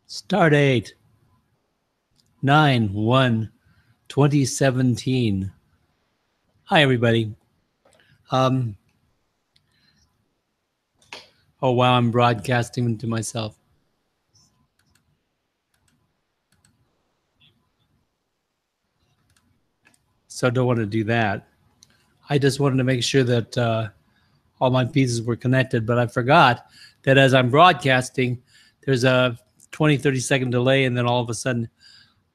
Start date 9/1/2017. Hi, everybody. Um, oh, wow, I'm broadcasting to myself. So don't want to do that. I just wanted to make sure that all my pieces were connected, but I forgot that as I'm broadcasting, there's a 20, 30-second delay, and then all of a sudden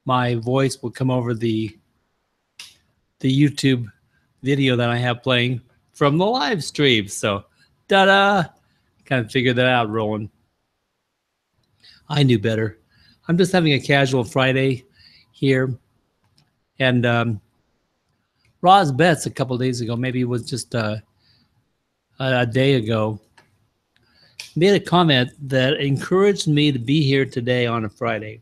my voice will come over the YouTube video that I have playing from the live stream. So, da-da! Kind of figured that out, Roland. I knew better. I'm just having a casual Friday here. And Roz Betts a couple days ago, maybe it was just a day ago, made a comment that encouraged me to be here today on a Friday.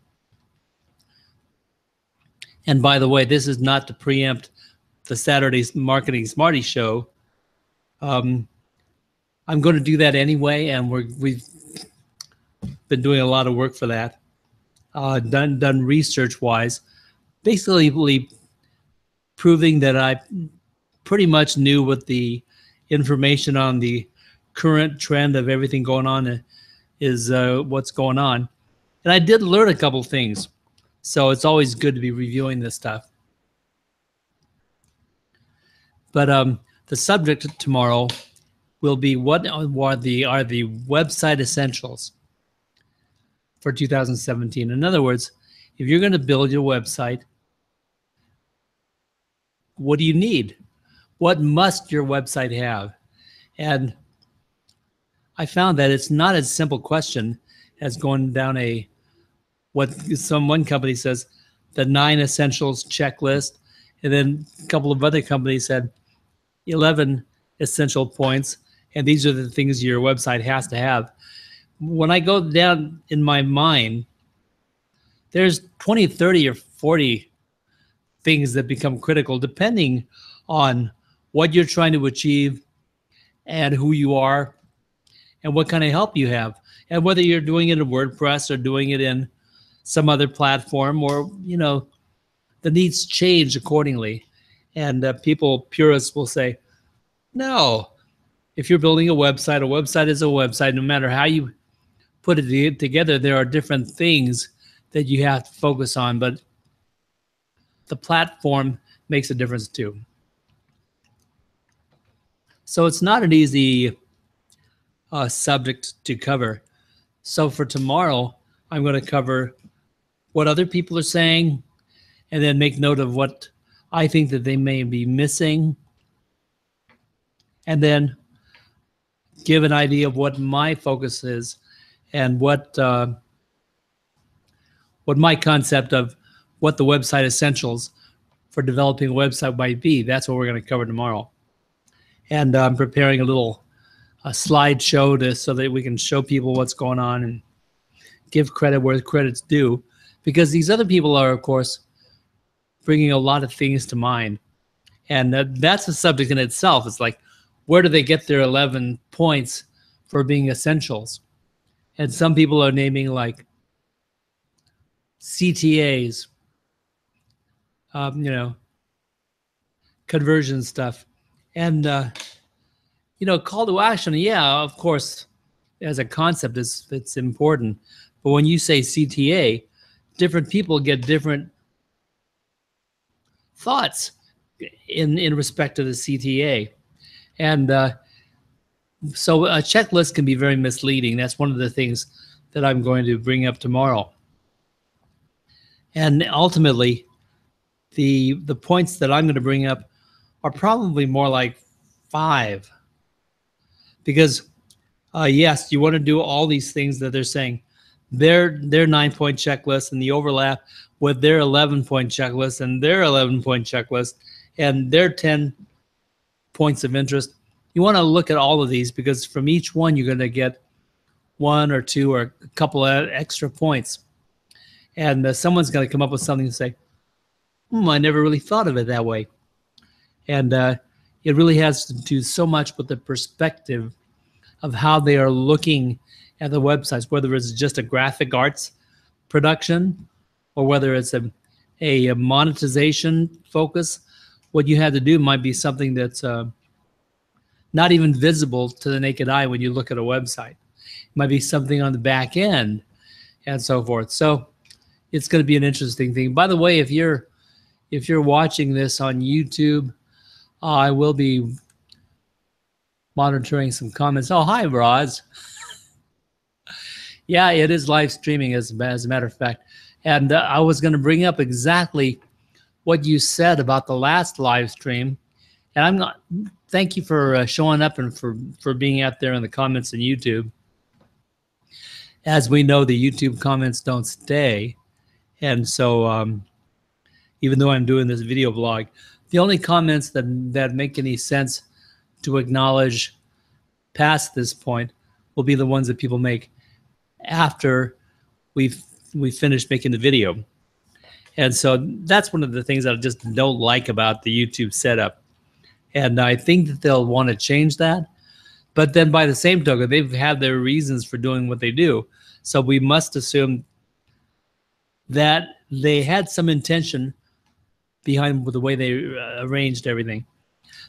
And by the way, this is not to preempt the Saturday Marketing Smarty show. I'm going to do that anyway, and we've been doing a lot of work for that. Done research-wise, basically proving that I pretty much knew what the information on the current trend of everything going on is, what's going on. And I did learn a couple things. So it's always good to be reviewing this stuff. But the subject tomorrow will be what are the website essentials for 2017. In other words, if you're going to build your website, what do you need? What must your website have? And I found that it's not a simple question as going down what one company says, the 9 essentials checklist, and then a couple of other companies said 11 essential points, and these are the things your website has to have. When I go down in my mind, there's 20, 30, or 40 things that become critical depending on what you're trying to achieve and who you are and what kind of help you have, and whether you're doing it in WordPress or doing it in some other platform, or the needs change accordingly. And purists will say, no, if you're building a website is a website. No matter how you put it together, there are different things that you have to focus on, but the platform makes a difference too. So it's not an easy subject to cover. So for tomorrow, I'm going to cover what other people are saying, and then make note of what I think that they may be missing, and then give an idea of what my focus is and what my concept of what the website essentials for developing a website might be. That's what we're going to cover tomorrow. And I'm preparing a slideshow so that we can show people what's going on and give credit where credit's due, because these other people are, of course, bringing a lot of things to mind. And that's a subject in itself. It's like, where do they get their 11 points for being essentials? And some people are naming like CTAs, conversion stuff. And, call to action, yeah, of course, as a concept, it's important. But when you say CTA, different people get different thoughts in respect to the CTA. And so a checklist can be very misleading. That's one of the things that I'm going to bring up tomorrow. And ultimately, the points that I'm going to bring up are probably more like 5. Because yes, you want to do all these things that they're saying. Their 9-point checklist and the overlap with their 11-point checklist and their 11-point checklist and their 10 points of interest. You want to look at all of these, because from each one you're going to get 1 or 2 or a couple of extra points. And someone's going to come up with something and say, I never really thought of it that way. And it really has to do so much with the perspective of how they are looking at the websites, whether it's just a graphic arts production or whether it's a monetization focus, what you have to do might be something that's not even visible to the naked eye when you look at a website. It might be something on the back end and so forth. So it's going to be an interesting thing. By the way, if you're watching this on YouTube, I will be monitoring some comments. Oh, hi, Roz. Yeah, it is live streaming as a matter of fact. And I was going to bring up exactly what you said about the last live stream. And I'm not. Thank you for showing up and for being out there in the comments on YouTube. As we know, the YouTube comments don't stay. And so even though I'm doing this video blog, the only comments that make any sense to acknowledge past this point will be the ones that people make after we finish making the video. And so that's one of the things that I just don't like about the YouTube setup. And I think that they'll want to change that. But then by the same token, they've had their reasons for doing what they do. So we must assume that they had some intention behind the way they arranged everything.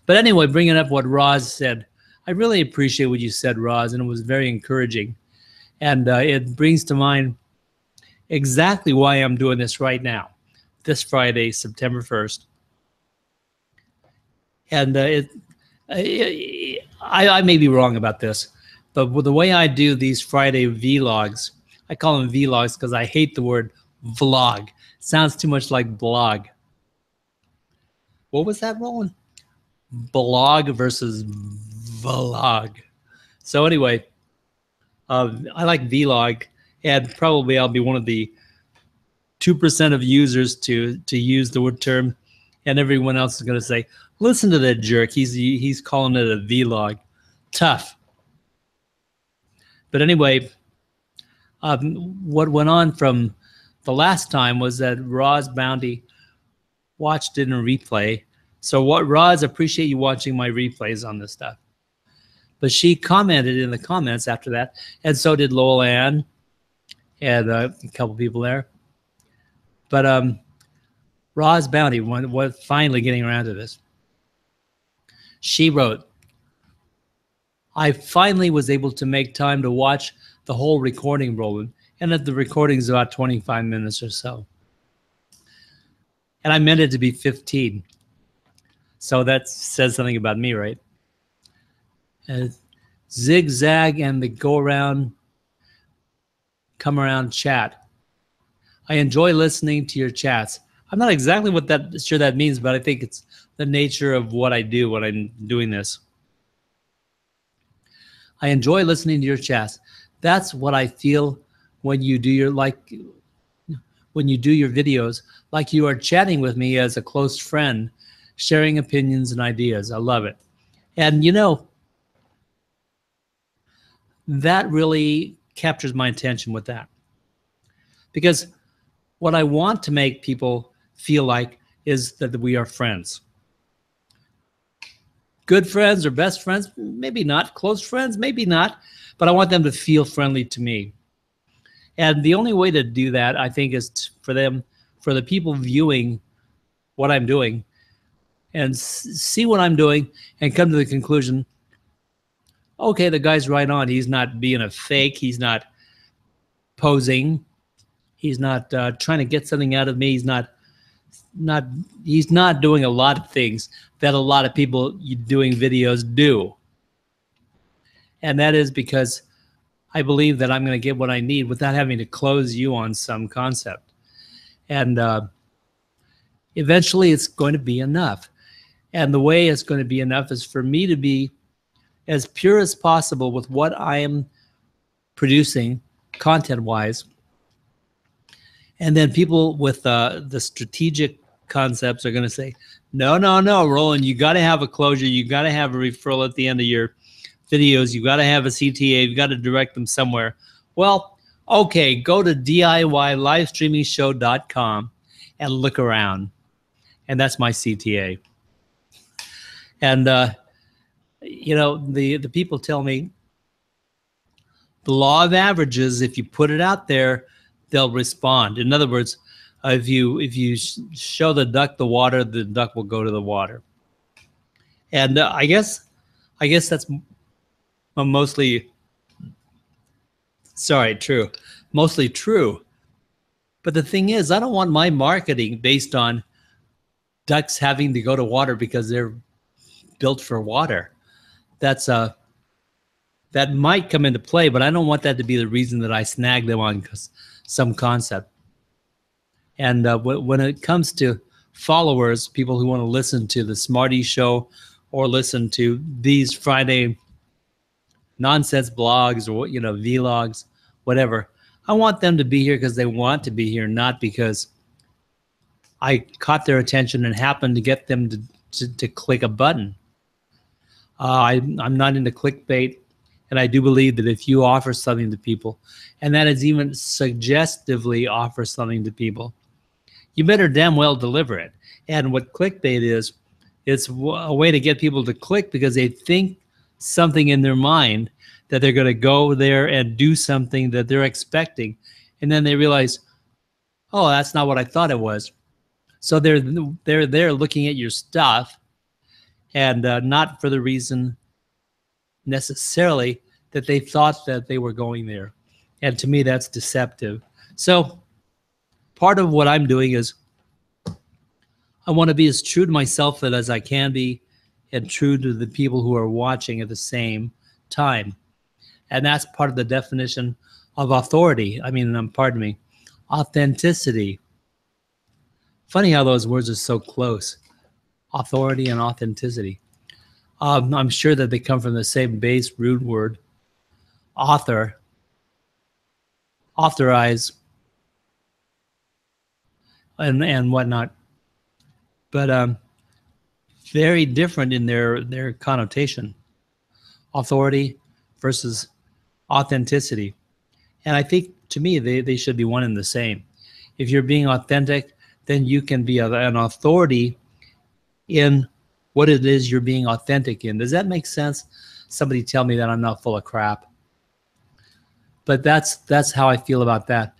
But anyway, bringing up what Roz said, I really appreciate what you said, Roz, and it was very encouraging. And it brings to mind exactly why I'm doing this right now, this Friday, September 1st. And I may be wrong about this, but with the way I do these Friday vlogs, I call them vlogs because I hate the word vlog. It sounds too much like blog. What was that, Roland? Blog versus vlog. So anyway, I like vlog, and probably I'll be one of the 2% of users to use the word term, and everyone else is going to say, listen to that jerk. He's calling it a vlog. Tough. But anyway, what went on from the last time was that Roz Bounty watched it in a replay. So Roz, appreciate you watching my replays on this stuff. But she commented in the comments after that, and so did Lowell Ann and a couple people there. But Roz Bounty, was finally getting around to this. She wrote, I finally was able to make time to watch the whole recording, Roland, and that the recording is about 25 minutes or so. And I meant it to be 15. So that says something about me, right? Zigzag and the go around, come around chat. I enjoy listening to your chats. I'm not exactly sure that means, but I think it's the nature of what I do when I'm doing this. I enjoy listening to your chats. That's what I feel when you do your videos, like you are chatting with me as a close friend, sharing opinions and ideas. I love it. And you know, that really captures my attention with that. Because what I want to make people feel like is that we are friends. Good friends or best friends, maybe not. Close friends, maybe not. But I want them to feel friendly to me. And the only way to do that, I think, is for the people viewing what I'm doing and see what I'm doing and come to the conclusion, okay, the guy's right on. He's not being a fake. He's not posing. He's not trying to get something out of me. He's not doing a lot of things that a lot of people doing videos do. And that is because I believe that I'm going to get what I need without having to close you on some concept. And eventually it's going to be enough. And the way it's going to be enough is for me to be as pure as possible with what I am producing content-wise. And then people with the strategic concepts are going to say, no, Roland, you got to have a closure. You got to have a referral at the end of your videos. You got to have a CTA. You got to direct them somewhere. Well, okay, go to DIYLivestreamingshow.com and look around. And that's my CTA. And, you know, the people tell me the law of averages, if you put it out there, they'll respond. In other words, if you show the duck the water, the duck will go to the water. And I guess that's mostly true, mostly true. But the thing is, I don't want my marketing based on ducks having to go to water because they're built for water. That's that might come into play, but I don't want that to be the reason that I snag them on some concept. And when it comes to followers, people who want to listen to the Smarty Show or listen to these Friday nonsense blogs or vlogs, whatever, I want them to be here because they want to be here, not because I caught their attention and happened to get them to click a button. I'm not into clickbait, and I do believe that if you offer something to people, and that is even suggestively offer something to people, you better damn well deliver it. And what clickbait is, it's a way to get people to click because they think something in their mind that they're going to go there and do something that they're expecting, and then they realize, oh, that's not what I thought it was. So they're looking at your stuff, and not for the reason necessarily that they thought that they were going there. And to me, that's deceptive. So part of what I'm doing is I want to be as true to myself as I can be and true to the people who are watching at the same time. And that's part of the definition of authority. Pardon me, authenticity. Funny how those words are so close. Authority and authenticity. I'm sure that they come from the same base root word, author, authorize, and whatnot. But very different in their connotation. Authority versus authenticity. And I think, to me, they should be one and the same. If you're being authentic, then you can be an authority in what it is you're being authentic in. Does that make sense? Somebody tell me that I'm not full of crap. But that's how I feel about that.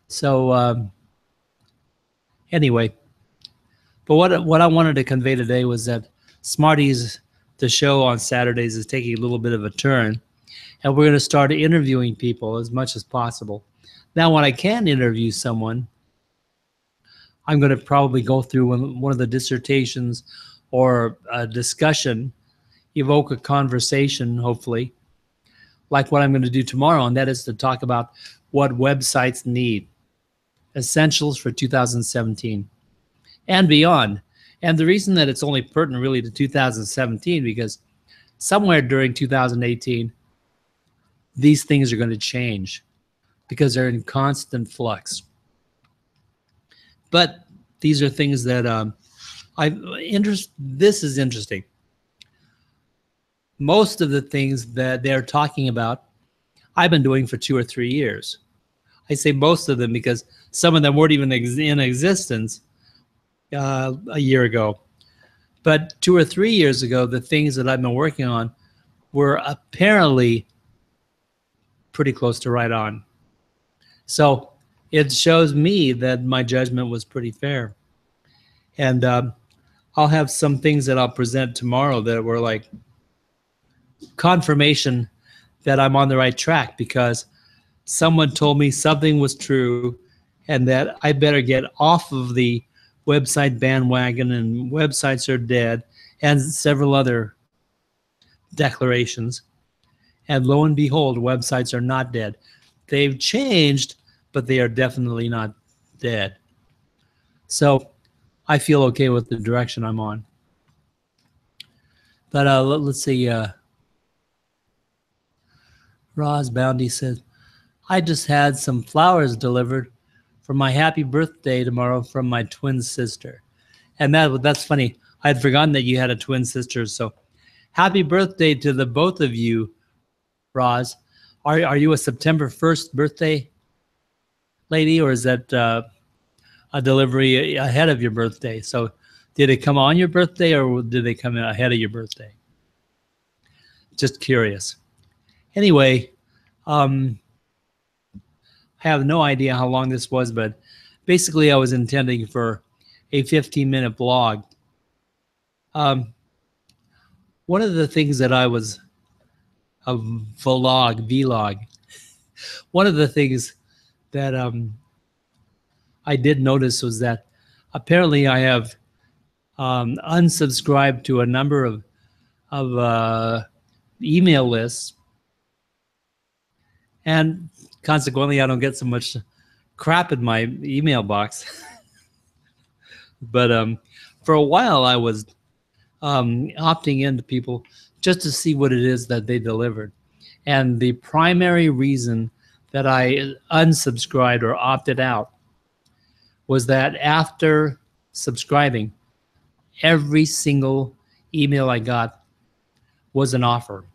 So anyway, but what I wanted to convey today was that Smarties, the show on Saturdays, is taking a little bit of a turn, and we're going to start interviewing people as much as possible. Now, when I can interview someone, I'm going to probably go through one of the dissertations or a discussion, evoke a conversation, hopefully, like what I'm going to do tomorrow, and that is to talk about what websites need, essentials for 2017 and beyond. And the reason that it's only pertinent really to 2017, because somewhere during 2018, these things are going to change because they're in constant flux. But these are things that this is interesting. Most of the things that they're talking about, I've been doing for 2 or 3 years. I say most of them because some of them weren't even in existence a year ago. But 2 or 3 years ago, the things that I've been working on were apparently pretty close to right on. So it shows me that my judgment was pretty fair. And I'll have some things that I'll present tomorrow that were like confirmation that I'm on the right track, because someone told me something was true and that I better get off of the website bandwagon and websites are dead and several other declarations. And lo and behold, websites are not dead. They've changed, but they are definitely not dead. So I feel okay with the direction I'm on. But let's see. Roz Bounty says, I just had some flowers delivered for my happy birthday tomorrow from my twin sister. And that's funny. I had forgotten that you had a twin sister. So happy birthday to the both of you, Roz. Are you a September 1st birthday lady, or is that a delivery ahead of your birthday? So did it come on your birthday, or did they come ahead of your birthday? Just curious. Anyway, I have no idea how long this was, but basically I was intending for a 15-minute blog. One of the things that I was a vlog. One of the things that I did notice was that apparently I have unsubscribed to a number of email lists, and consequently, I don't get so much crap in my email box. But for a while, I was opting into people just to see what it is that they delivered. And the primary reason that I unsubscribed or opted out was that after subscribing, every single email I got was an offer.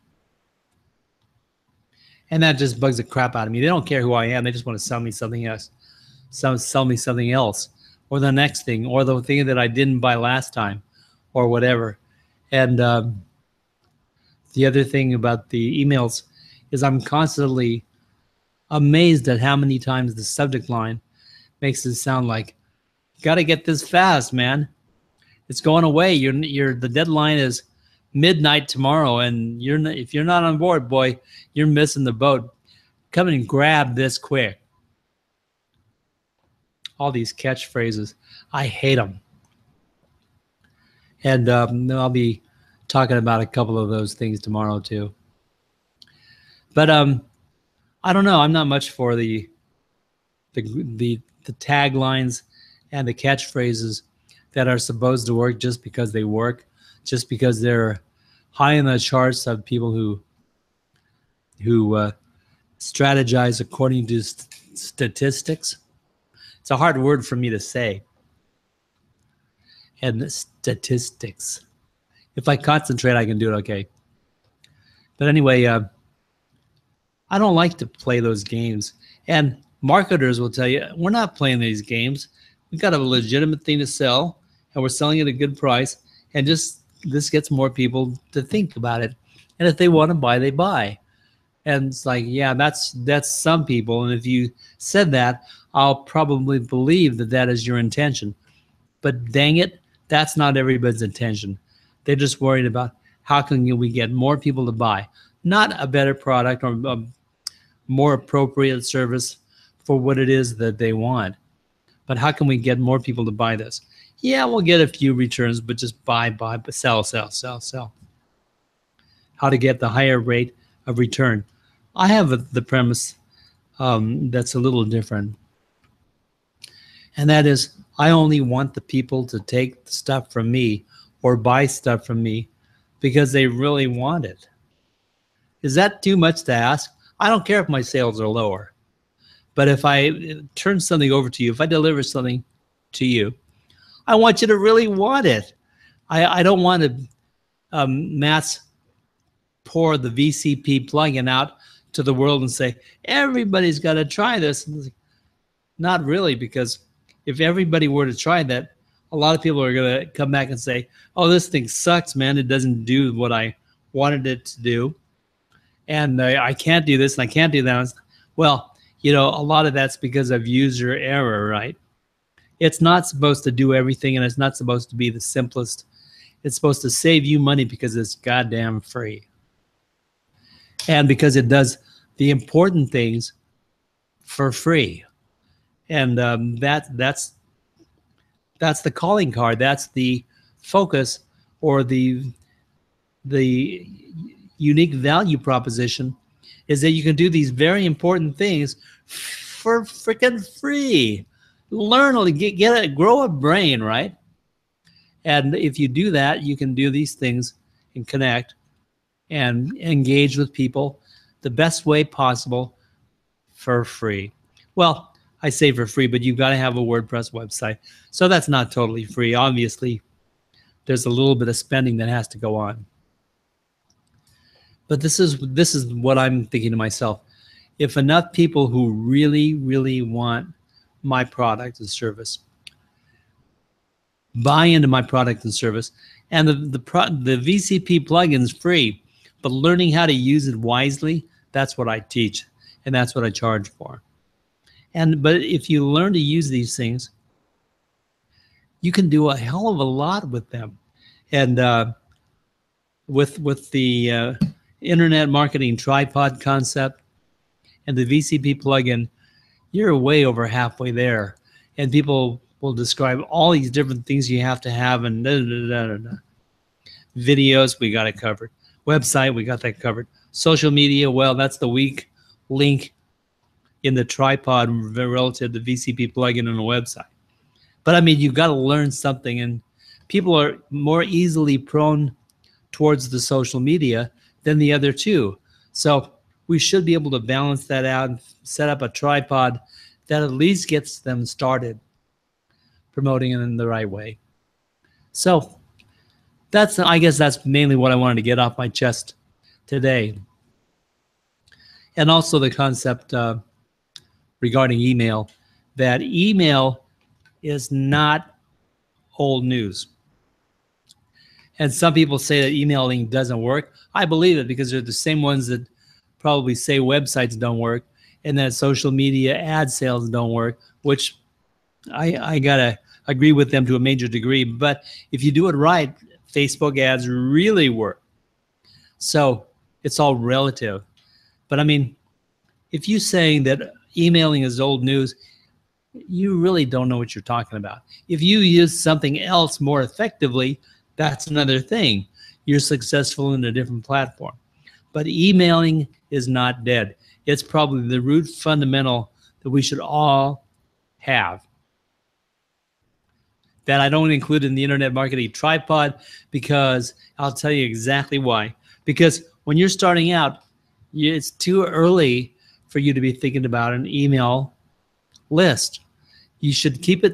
And that just bugs the crap out of me. They don't care who I am. They just want to sell me something else. Sell me something else, or the next thing, or the thing that I didn't buy last time, or whatever. And the other thing about the emails is I'm constantly amazed at how many times the subject line makes it sound like, "Got to get this fast, man. It's going away. The deadline is midnight tomorrow, and if you're not on board, boy, you're missing the boat. Come and grab this quick." All these catchphrases, I hate them. And I'll be talking about a couple of those things tomorrow too. But I don't know. I'm not much for the taglines and the catchphrases that are supposed to work just because they work, just because they're high in the charts of people who strategize according to statistics. It's a hard word for me to say. And statistics. If I concentrate, I can do it okay. But anyway, I don't like to play those games. And marketers will tell you, we're not playing these games. We've got a legitimate thing to sell, and we're selling it at a good price. And just this gets more people to think about it. And if they want to buy, they buy. And it's like, yeah, that's some people. And if you said that, I'll probably believe that that is your intention. But dang it, that's not everybody's intention. They're just worried about how can we get more people to buy, not a better product or a more appropriate service for what it is that they want, but how can we get more people to buy this? Yeah, we'll get a few returns, but just buy, but sell. How to get the higher rate of return? I have the premise that's a little different. And that is, I only want the people to take stuff from me or buy stuff from me because they really want it. Is that too much to ask? I don't care if my sales are lower. But if I turn something over to you, if I deliver something to you, I want you to really want it. I don't want to mass pour the VCP plugin out to the world and say, everybody's got to try this. Not really, because if everybody were to try that, a lot of people are going to come back and say, oh, this thing sucks, man. It doesn't do what I wanted it to do. And I can't do this and I can't do that. Well, you know, a lot of that's because of user error, right? It's not supposed to do everything, and it's not supposed to be the simplest. It's supposed to save you money because it's goddamn free. And because it does the important things for free. And that's the calling card. That's the focus, or the unique value proposition, is that you can do these very important things for freaking free. Learn, grow a brain, right? And if you do that, you can do these things and connect and engage with people the best way possible for free. Well, I say for free, but you've got to have a WordPress website. So that's not totally free. Obviously, there's a little bit of spending that has to go on. But this is what I'm thinking to myself. If enough people who really, really want my product and service buy into my product and service, and the VCP plugin is free, but learning how to use it wisely, that's what I teach, and that's what I charge for. But if you learn to use these things, you can do a hell of a lot with them. And with the internet marketing tripod concept and the VCP plugin, you're way over halfway there. And people will describe all these different things you have to have, and videos, we got it covered. Website, we got that covered. Social media, well, that's the weak link in the tripod relative to the VCP plugin on a website. But I mean, you've got to learn something, and people are more easily prone towards the social media than the other two. So we should be able to balance that out and set up a tripod that at least gets them started promoting it in the right way. So I guess that's mainly what I wanted to get off my chest today. And also the concept regarding email, that email is not old news. And some people say that emailing doesn't work. I believe it, because they're the same ones that probably say websites don't work and that social media ad sales don't work, which I gotta agree with them to a major degree. But if you do it right, Facebook ads really work. So it's all relative. But I mean, if you're saying that emailing is old news, you really don't know what you're talking about. If you use something else more effectively, that's another thing. You're successful in a different platform. But emailing is not dead. It's probably the root fundamental that we should all have. That I don't include in the internet marketing tripod, because I'll tell you exactly why. Because when you're starting out, it's too early for you to be thinking about an email list. You should keep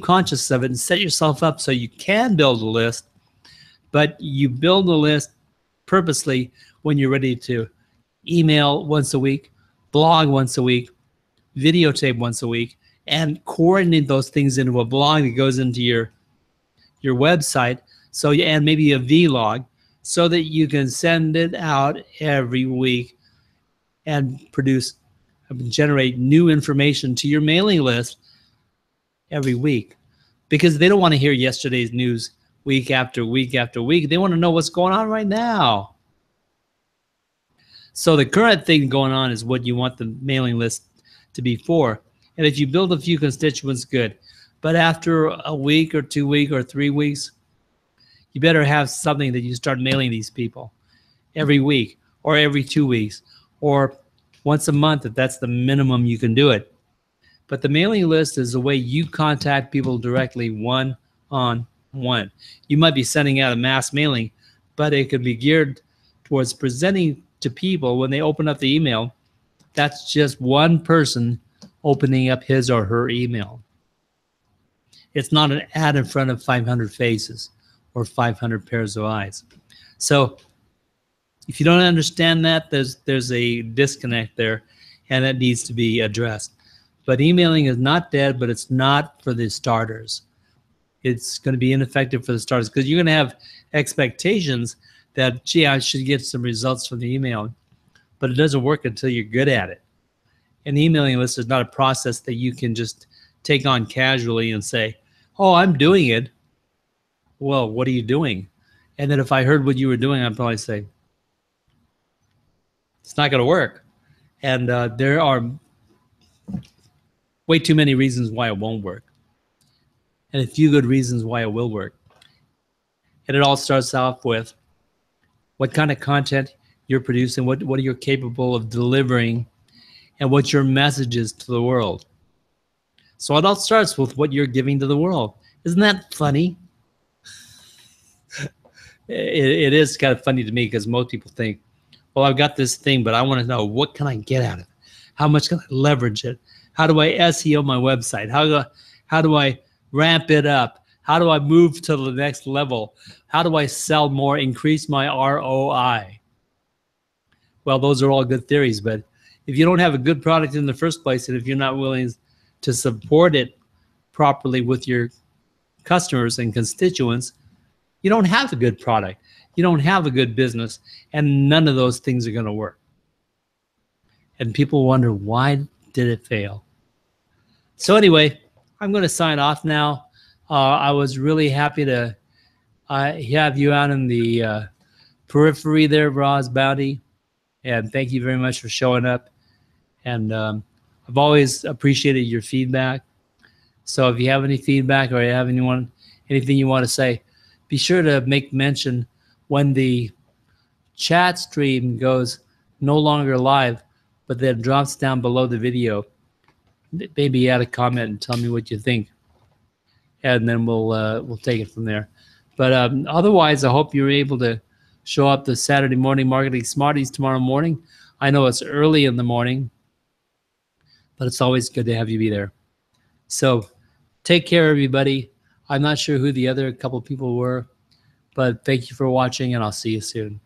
conscious of it and set yourself up so you can build a list, but you build a list purposely when you're ready to email once a week, blog once a week, videotape once a week, and coordinate those things into a blog that goes into your website. So, and maybe a vlog, so that you can send it out every week and generate new information to your mailing list every week, because they don't want to hear yesterday's news week after week after week. They want to know what's going on right now. So the current thing going on is what you want the mailing list to be for. And if you build a few constituents, good. But after a week or 2 weeks or 3 weeks, you better have something that you start mailing these people every week or every 2 weeks or once a month, if that's the minimum you can do it. But the mailing list is the way you contact people directly, one-on-one. You might be sending out a mass mailing, but it could be geared towards presenting to people when they open up the email. That's just one person opening up his or her email. It's not an ad in front of 500 faces or 500 pairs of eyes. So if you don't understand that, there's a disconnect there, and that needs to be addressed. But emailing is not dead, but it's not for the starters. It's going to be ineffective for the starters, because you're going to have expectations that, gee, I should get some results from the email. But it doesn't work until you're good at it. An emailing list is not a process that you can just take on casually and say, oh, I'm doing it. Well, what are you doing? And then if I heard what you were doing, I'd probably say, it's not going to work. And there are way too many reasons why it won't work, and a few good reasons why it will work. And it all starts off with what kind of content you're producing, what you're capable of delivering, and what your message is to the world. So it all starts with what you're giving to the world. Isn't that funny? It is kind of funny to me, because most people think, well, I've got this thing, but I want to know, what can I get out of it? How much can I leverage it? How do I SEO my website? How do I ramp it up? How do I move to the next level? How do I sell more, increase my ROI? Well, those are all good theories, but if you don't have a good product in the first place, and if you're not willing to support it properly with your customers and constituents, you don't have a good product. You don't have a good business, and none of those things are going to work. And people wonder, why did it fail? So anyway, I'm going to sign off now. I was really happy to have you out in the periphery there, Roz Bounty, and thank you very much for showing up. And I've always appreciated your feedback. So if you have any feedback or you have anything you want to say, be sure to make mention when the chat stream goes no longer live, but then drops down below the video. Maybe add a comment and tell me what you think, and then we'll take it from there. But otherwise, I hope you're able to show up to Saturday morning Marketing Smarties tomorrow morning. I know it's early in the morning, but it's always good to have you be there. So take care, everybody. I'm not sure who the other couple people were, but thank you for watching, and I'll see you soon.